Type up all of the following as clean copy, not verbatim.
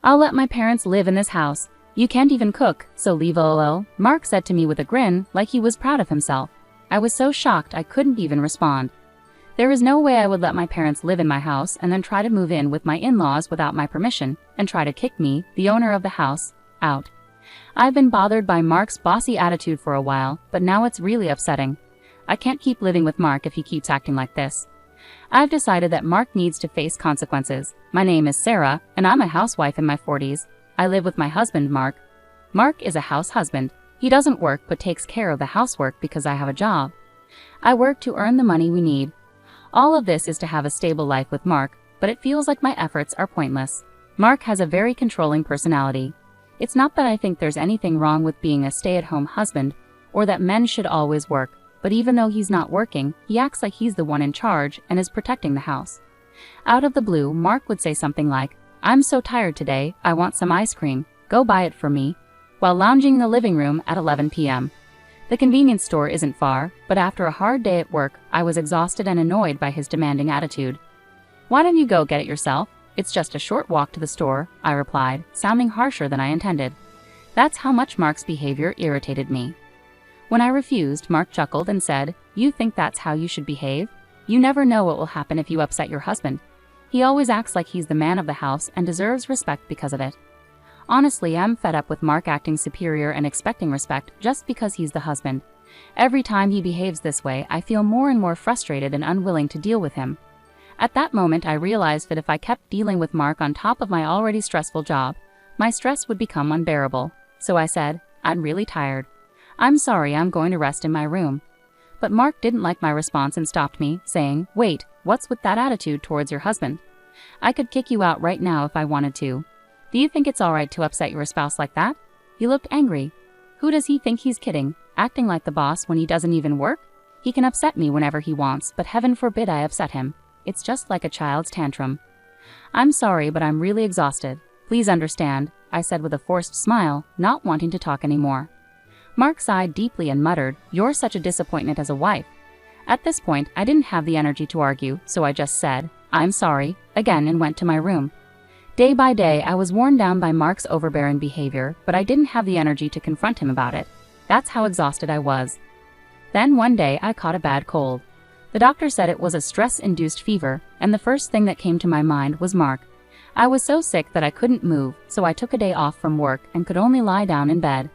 I'll let my parents live in this house. You can't even cook, so leave lol, Mark said to me with a grin, like he was proud of himself. I was so shocked I couldn't even respond. There is no way I would let my parents live in my house and then try to move in with my in-laws without my permission and try to kick me, the owner of the house, out. I've been bothered by Mark's bossy attitude for a while, but now it's really upsetting. I can't keep living with Mark if he keeps acting like this. I've decided that Mark needs to face consequences. My name is Sarah, and I'm a housewife in my 40s. I live with my husband, Mark. Mark is a house husband. He doesn't work but takes care of the housework because I have a job. I work to earn the money we need. All of this is to have a stable life with Mark, but it feels like my efforts are pointless. Mark has a very controlling personality. It's not that I think there's anything wrong with being a stay-at-home husband, or that men should always work, but even though he's not working, he acts like he's the one in charge and is protecting the house. Out of the blue, Mark would say something like, "I'm so tired today, I want some ice cream, go buy it for me," while lounging in the living room at 11 p.m. The convenience store isn't far, but after a hard day at work, I was exhausted and annoyed by his demanding attitude. "Why don't you go get it yourself? It's just a short walk to the store," I replied, sounding harsher than I intended. That's how much Mark's behavior irritated me. When I refused, Mark chuckled and said, "You think that's how you should behave? You never know what will happen if you upset your husband. He always acts like he's the man of the house and deserves respect because of it." Honestly, I'm fed up with Mark acting superior and expecting respect just because he's the husband. Every time he behaves this way, I feel more and more frustrated and unwilling to deal with him. At that moment, I realized that if I kept dealing with Mark on top of my already stressful job, my stress would become unbearable. So I said, "I'm really tired. I'm sorry, I'm going to rest in my room." But Mark didn't like my response and stopped me, saying, "Wait, what's with that attitude towards your husband? I could kick you out right now if I wanted to. Do you think it's alright to upset your spouse like that?" He looked angry. Who does he think he's kidding, acting like the boss when he doesn't even work? He can upset me whenever he wants, but heaven forbid I upset him. It's just like a child's tantrum. "I'm sorry, but I'm really exhausted. Please understand," I said with a forced smile, not wanting to talk anymore. Mark sighed deeply and muttered, "You're such a disappointment as a wife." At this point, I didn't have the energy to argue, so I just said, "I'm sorry," again and went to my room. Day by day, I was worn down by Mark's overbearing behavior, but I didn't have the energy to confront him about it. That's how exhausted I was. Then one day, I caught a bad cold. The doctor said it was a stress-induced fever, and the first thing that came to my mind was Mark. I was so sick that I couldn't move, so I took a day off from work and could only lie down in bed.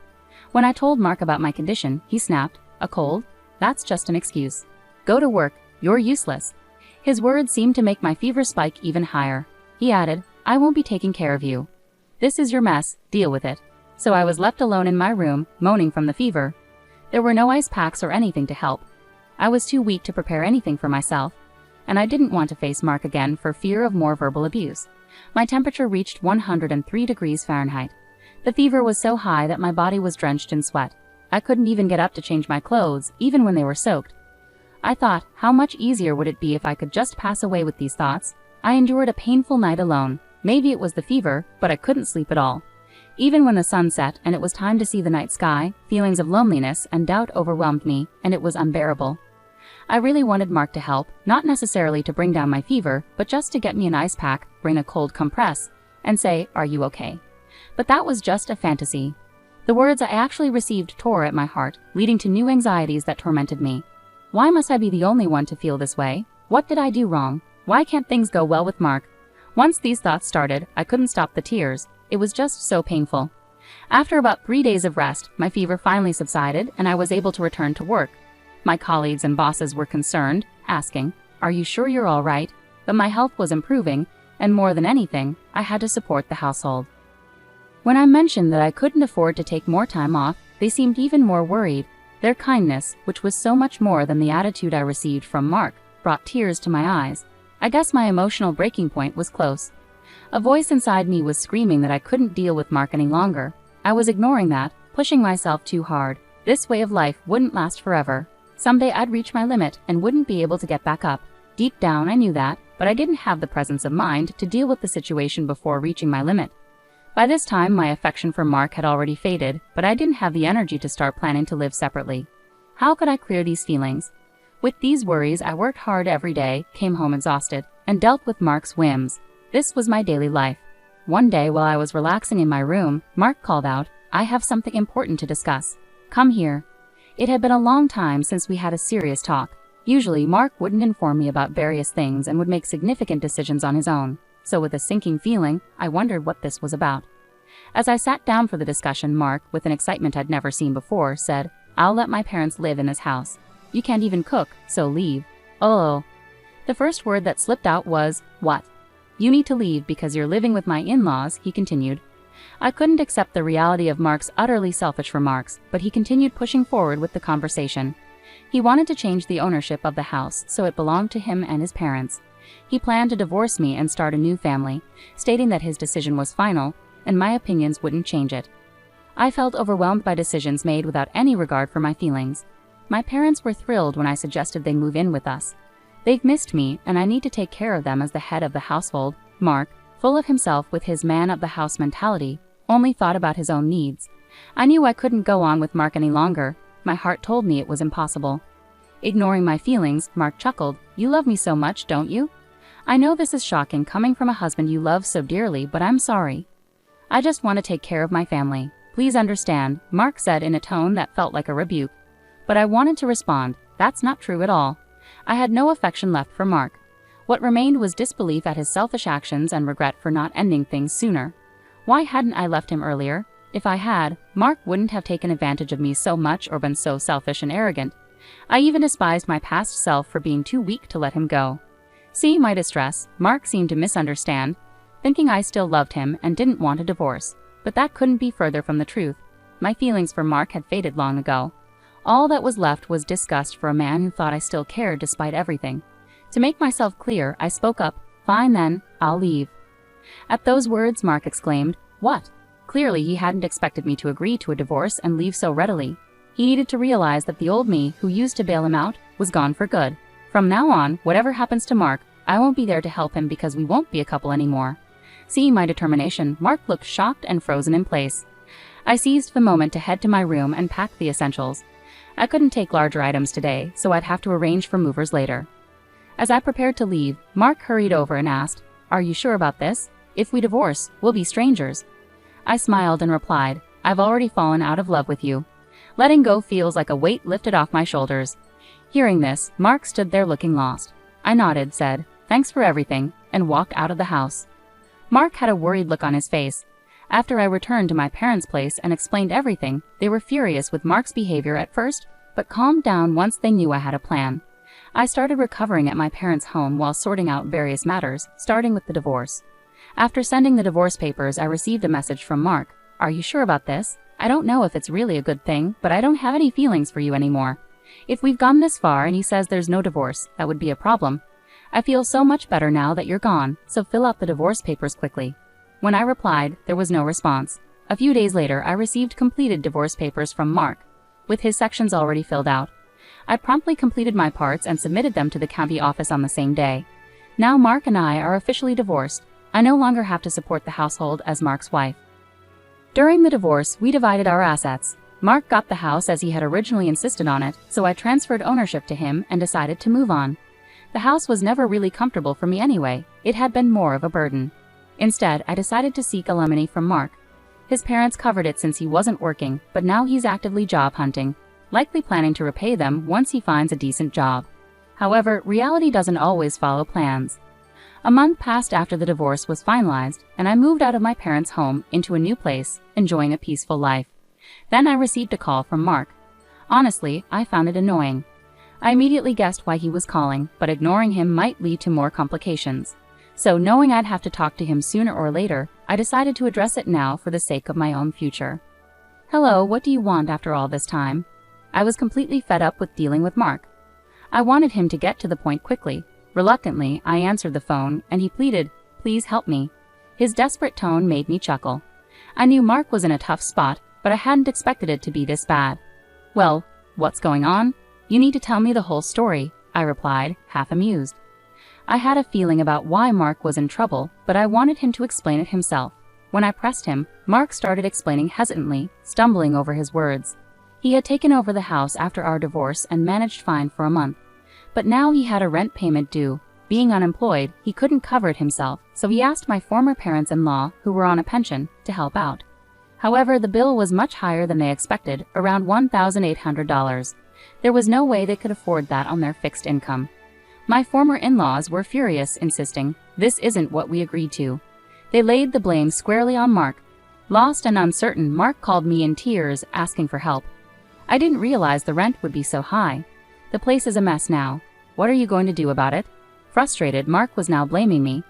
When I told Mark about my condition, he snapped, "A cold? That's just an excuse. Go to work, you're useless." His words seemed to make my fever spike even higher. He added, "I won't be taking care of you. This is your mess, deal with it." So I was left alone in my room, moaning from the fever. There were no ice packs or anything to help. I was too weak to prepare anything for myself, and I didn't want to face Mark again for fear of more verbal abuse. My temperature reached 103 degrees Fahrenheit. The fever was so high that my body was drenched in sweat. I couldn't even get up to change my clothes, even when they were soaked. I thought, how much easier would it be if I could just pass away with these thoughts? I endured a painful night alone. Maybe it was the fever, but I couldn't sleep at all. Even when the sun set and it was time to see the night sky, feelings of loneliness and doubt overwhelmed me, and it was unbearable. I really wanted Mark to help, not necessarily to bring down my fever, but just to get me an ice pack, bring a cold compress, and say, "Are you okay?" But that was just a fantasy. The words I actually received tore at my heart, leading to new anxieties that tormented me. Why must I be the only one to feel this way? What did I do wrong? Why can't things go well with Mark? Once these thoughts started, I couldn't stop the tears. It was just so painful. After about 3 days of rest, my fever finally subsided and I was able to return to work. My colleagues and bosses were concerned, asking, "Are you sure you're all right?" But my health was improving, and more than anything, I had to support the household. When I mentioned that I couldn't afford to take more time off, they seemed even more worried. Their kindness, which was so much more than the attitude I received from Mark, brought tears to my eyes. I guess my emotional breaking point was close. A voice inside me was screaming that I couldn't deal with Mark any longer. I was ignoring that, pushing myself too hard. This way of life wouldn't last forever. Someday I'd reach my limit and wouldn't be able to get back up. Deep down I knew that, but I didn't have the presence of mind to deal with the situation before reaching my limit. By this time, my affection for Mark had already faded, but I didn't have the energy to start planning to live separately. How could I clear these feelings? With these worries, I worked hard every day, came home exhausted, and dealt with Mark's whims. This was my daily life. One day while I was relaxing in my room, Mark called out, "I have something important to discuss. Come here." It had been a long time since we had a serious talk. Usually, Mark wouldn't inform me about various things and would make significant decisions on his own. So with a sinking feeling, I wondered what this was about. As I sat down for the discussion, Mark, with an excitement I'd never seen before, said, "I'll let my parents live in this house. You can't even cook, so leave." Oh. The first word that slipped out was, "What?" "You need to leave because you're living with my in-laws," he continued. I couldn't accept the reality of Mark's utterly selfish remarks, but he continued pushing forward with the conversation. He wanted to change the ownership of the house so it belonged to him and his parents. He planned to divorce me and start a new family, stating that his decision was final, and my opinions wouldn't change it. I felt overwhelmed by decisions made without any regard for my feelings. My parents were thrilled when I suggested they move in with us. They've missed me, and I need to take care of them as the head of the household. Mark, full of himself with his man-of-the-house mentality, only thought about his own needs. I knew I couldn't go on with Mark any longer. My heart told me it was impossible. Ignoring my feelings, Mark chuckled, "You love me so much, don't you? I know this is shocking coming from a husband you love so dearly, but I'm sorry. I just want to take care of my family. Please understand," Mark said in a tone that felt like a rebuke. But I wanted to respond, "That's not true at all." I had no affection left for Mark. What remained was disbelief at his selfish actions and regret for not ending things sooner. Why hadn't I left him earlier? If I had, Mark wouldn't have taken advantage of me so much or been so selfish and arrogant. I even despised my past self for being too weak to let him go. Seeing my distress, Mark seemed to misunderstand, thinking I still loved him and didn't want a divorce. But that couldn't be further from the truth. My feelings for Mark had faded long ago. All that was left was disgust for a man who thought I still cared despite everything. To make myself clear, I spoke up, "Fine then, I'll leave." At those words, Mark exclaimed, "What?" Clearly, he hadn't expected me to agree to a divorce and leave so readily. He needed to realize that the old me, who used to bail him out, was gone for good. From now on, whatever happens to Mark, I won't be there to help him because we won't be a couple anymore. Seeing my determination, Mark looked shocked and frozen in place. I seized the moment to head to my room and pack the essentials. I couldn't take larger items today, so I'd have to arrange for movers later. As I prepared to leave, Mark hurried over and asked, "Are you sure about this? If we divorce, we'll be strangers." I smiled and replied, "I've already fallen out of love with you. Letting go feels like a weight lifted off my shoulders." Hearing this, Mark stood there looking lost. I nodded, said, "Thanks for everything," and walked out of the house. Mark had a worried look on his face. After I returned to my parents' place and explained everything, they were furious with Mark's behavior at first, but calmed down once they knew I had a plan. I started recovering at my parents' home while sorting out various matters, starting with the divorce. After sending the divorce papers, I received a message from Mark. "Are you sure about this? I don't know if it's really a good thing, but I don't have any feelings for you anymore. If we've gone this far and he says there's no divorce, that would be a problem. I feel so much better now that you're gone, so fill out the divorce papers quickly." When I replied, there was no response. A few days later, I received completed divorce papers from Mark, with his sections already filled out. I promptly completed my parts and submitted them to the county office on the same day. Now Mark and I are officially divorced. I no longer have to support the household as Mark's wife. During the divorce, we divided our assets. Mark got the house as he had originally insisted on it, so I transferred ownership to him and decided to move on. The house was never really comfortable for me anyway. It had been more of a burden. Instead, I decided to seek alimony from Mark. His parents covered it since he wasn't working, but now he's actively job hunting, likely planning to repay them once he finds a decent job. However, reality doesn't always follow plans. A month passed after the divorce was finalized, and I moved out of my parents' home into a new place, enjoying a peaceful life. Then I received a call from Mark. Honestly, I found it annoying. I immediately guessed why he was calling, but ignoring him might lead to more complications. So knowing I'd have to talk to him sooner or later, I decided to address it now for the sake of my own future. "Hello, what do you want after all this time?" I was completely fed up with dealing with Mark. I wanted him to get to the point quickly. Reluctantly, I answered the phone, and he pleaded, "Please help me." His desperate tone made me chuckle. I knew Mark was in a tough spot, but I hadn't expected it to be this bad. "Well, what's going on? You need to tell me the whole story," I replied, half amused. I had a feeling about why Mark was in trouble, but I wanted him to explain it himself. When I pressed him, Mark started explaining hesitantly, stumbling over his words. He had taken over the house after our divorce and managed fine for a month. But now he had a rent payment due. Being unemployed, he couldn't cover it himself, so he asked my former parents-in-law, who were on a pension, to help out. However, the bill was much higher than they expected, around $1,800. There was no way they could afford that on their fixed income. My former in-laws were furious, insisting, "This isn't what we agreed to." They laid the blame squarely on Mark. Lost and uncertain, Mark called me in tears, asking for help. "I didn't realize the rent would be so high. The place is a mess now. What are you going to do about it?" Frustrated, Mark was now blaming me.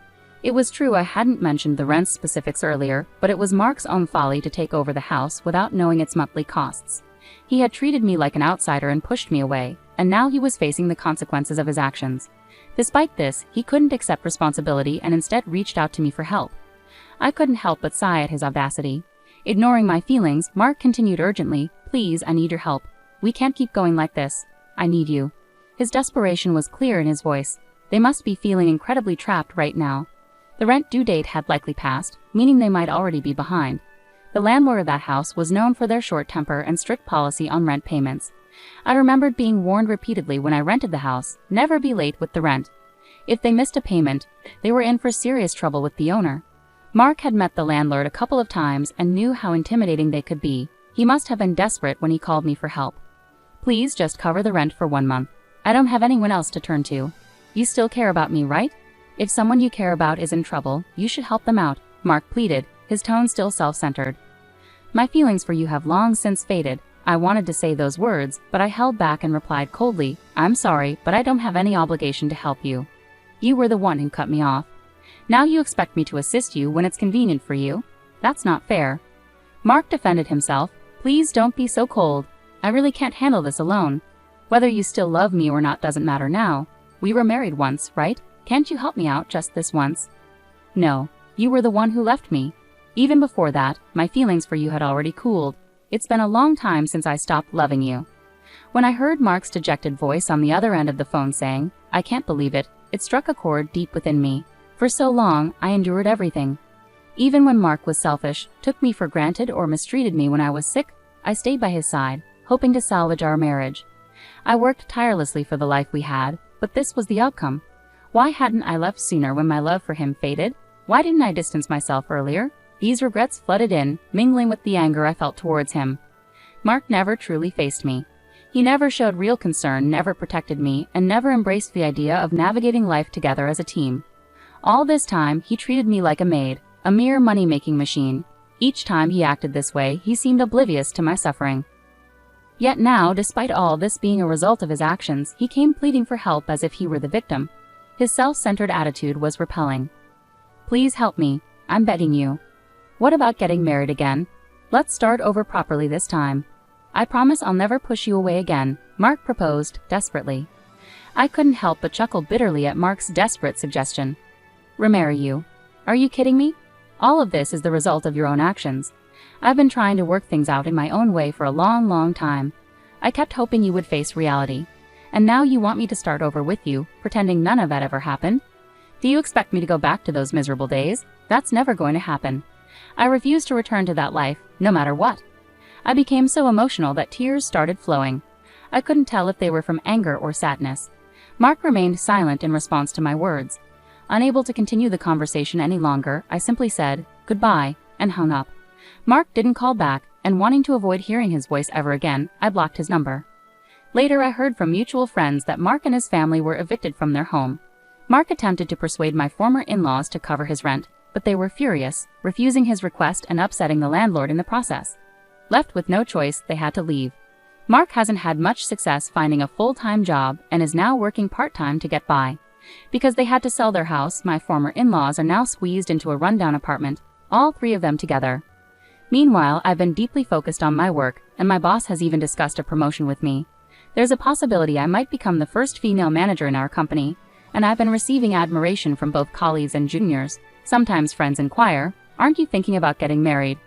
It was true I hadn't mentioned the rent specifics earlier, but it was Mark's own folly to take over the house without knowing its monthly costs. He had treated me like an outsider and pushed me away, and now he was facing the consequences of his actions. Despite this, he couldn't accept responsibility and instead reached out to me for help. I couldn't help but sigh at his audacity. Ignoring my feelings, Mark continued urgently, "Please, I need your help. We can't keep going like this. I need you." His desperation was clear in his voice. They must be feeling incredibly trapped right now. The rent due date had likely passed, meaning they might already be behind. The landlord of that house was known for their short temper and strict policy on rent payments. I remembered being warned repeatedly when I rented the house, never be late with the rent. If they missed a payment, they were in for serious trouble with the owner. Mark had met the landlord a couple of times and knew how intimidating they could be. He must have been desperate when he called me for help. "Please just cover the rent for 1 month. I don't have anyone else to turn to. You still care about me, right? If someone you care about is in trouble, you should help them out," Mark pleaded, his tone still self-centered. "My feelings for you have long since faded." I wanted to say those words, but I held back and replied coldly, "I'm sorry, but I don't have any obligation to help you. You were the one who cut me off. Now you expect me to assist you when it's convenient for you? That's not fair." Mark defended himself. "Please don't be so cold. I really can't handle this alone. Whether you still love me or not doesn't matter now. We were married once, right? Can't you help me out just this once?" "No, you were the one who left me. Even before that, my feelings for you had already cooled. It's been a long time since I stopped loving you." When I heard Mark's dejected voice on the other end of the phone saying, "I can't believe it," it struck a chord deep within me. For so long, I endured everything. Even when Mark was selfish, took me for granted, or mistreated me when I was sick, I stayed by his side, hoping to salvage our marriage. I worked tirelessly for the life we had, but this was the outcome. Why hadn't I left sooner when my love for him faded? Why didn't I distance myself earlier? These regrets flooded in, mingling with the anger I felt towards him. Mark never truly faced me. He never showed real concern, never protected me, and never embraced the idea of navigating life together as a team. All this time, he treated me like a maid, a mere money-making machine. Each time he acted this way, he seemed oblivious to my suffering. Yet now, despite all this being a result of his actions, he came pleading for help as if he were the victim. His self-centered attitude was repelling. "Please help me. I'm begging you. What about getting married again? Let's start over properly this time. I promise I'll never push you away again," Mark proposed, desperately. I couldn't help but chuckle bitterly at Mark's desperate suggestion. "Remarry you? Are you kidding me? All of this is the result of your own actions. I've been trying to work things out in my own way for a long, long time. I kept hoping you would face reality. And now you want me to start over with you, pretending none of that ever happened? Do you expect me to go back to those miserable days? That's never going to happen. I refuse to return to that life, no matter what." I became so emotional that tears started flowing. I couldn't tell if they were from anger or sadness. Mark remained silent in response to my words. Unable to continue the conversation any longer, I simply said, "Goodbye," and hung up. Mark didn't call back, and wanting to avoid hearing his voice ever again, I blocked his number. Later, I heard from mutual friends that Mark and his family were evicted from their home. Mark attempted to persuade my former in-laws to cover his rent, but they were furious, refusing his request and upsetting the landlord in the process. Left with no choice, they had to leave. Mark hasn't had much success finding a full-time job and is now working part-time to get by. Because they had to sell their house, my former in-laws are now squeezed into a rundown apartment, all three of them together. Meanwhile, I've been deeply focused on my work, and my boss has even discussed a promotion with me. There's a possibility I might become the first female manager in our company, and I've been receiving admiration from both colleagues and juniors. Sometimes friends inquire, "Aren't you thinking about getting married?"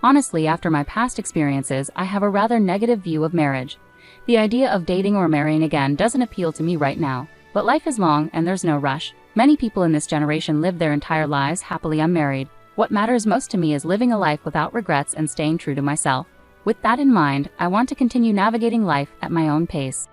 Honestly, after my past experiences, I have a rather negative view of marriage. The idea of dating or marrying again doesn't appeal to me right now, but life is long and there's no rush. Many people in this generation live their entire lives happily unmarried. What matters most to me is living a life without regrets and staying true to myself. With that in mind, I want to continue navigating life at my own pace.